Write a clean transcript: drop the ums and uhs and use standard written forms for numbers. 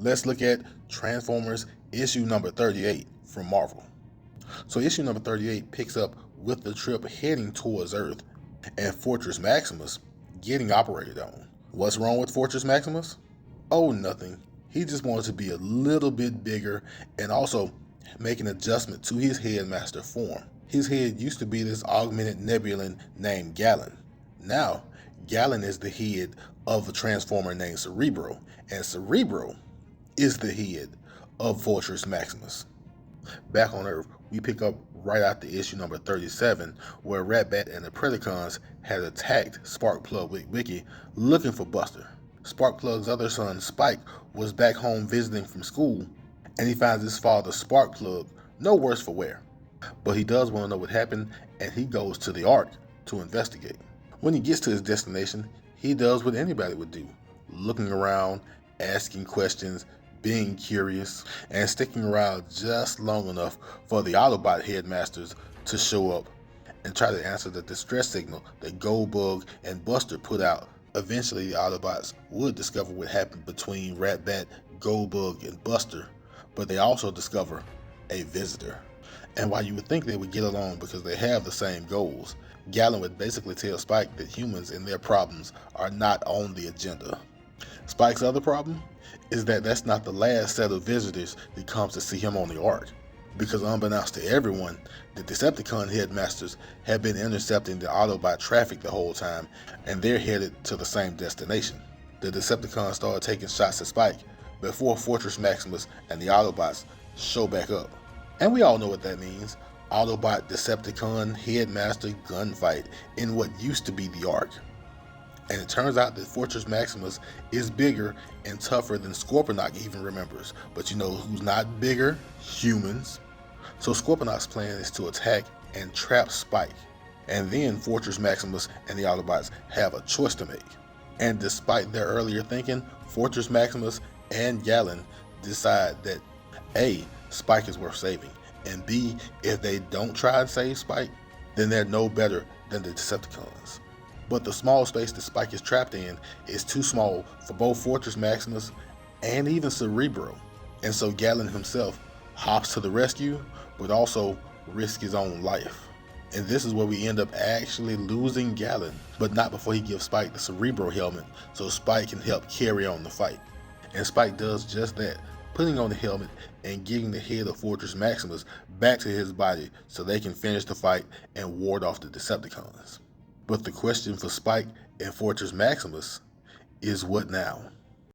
let's look at Transformers issue number 38 from Marvel. So issue number 38 picks up with the trip heading towards Earth and Fortress Maximus getting operated on. What's wrong with Fortress Maximus? Oh, nothing. He just wanted to be a little bit bigger and also make an adjustment to his headmaster form. His head used to be this augmented Nebulan named Gallon. Now, Gallon is the head of a Transformer named Cerebro, and Cerebro is the head of Fortress Maximus. Back on Earth, we pick up right after issue number 37, where Ratbat and the Predacons had attacked Sparkplug Wiki looking for Buster. Sparkplug's other son, Spike, was back home visiting from school, and he finds his father, Sparkplug, no worse for wear. But he does want to know what happened, and he goes to the Ark to investigate. When he gets to his destination, he does what anybody would do, looking around, asking questions, being curious, and sticking around just long enough for the Autobot headmasters to show up and try to answer the distress signal that Goldbug and Buster put out. Eventually, the Autobots would discover what happened between Ratbat, Goldbug, and Buster, but they also discover a visitor. And while you would think they would get along because they have the same goals, Gallon would basically tell Spike that humans and their problems are not on the agenda. Spike's other problem is that that's not the last set of visitors that comes to see him on the Ark, because unbeknownst to everyone, the Decepticon headmasters have been intercepting the Autobot traffic the whole time, and they're headed to the same destination. The Decepticons started taking shots at Spike before Fortress Maximus and the Autobots show back up. And we all know what that means. Autobot Decepticon headmaster gunfight in what used to be the Ark. And it turns out that Fortress Maximus is bigger and tougher than Scorponok even remembers. But you know who's not bigger? Humans. So Scorponok's plan is to attack and trap Spike. And then Fortress Maximus and the Autobots have a choice to make. And despite their earlier thinking, Fortress Maximus and Gallon decide that A, Spike is worth saving, and B, if they don't try and save Spike, then they're no better than the Decepticons. But the small space that Spike is trapped in is too small for both Fortress Maximus and even Cerebro. And so Gallon himself hops to the rescue, but also risks his own life. And this is where we end up actually losing Gallon, but not before he gives Spike the Cerebro helmet so Spike can help carry on the fight. And Spike does just that, putting on the helmet and getting the head of Fortress Maximus back to his body so they can finish the fight and ward off the Decepticons. But the question for Spike and Fortress Maximus is, what now?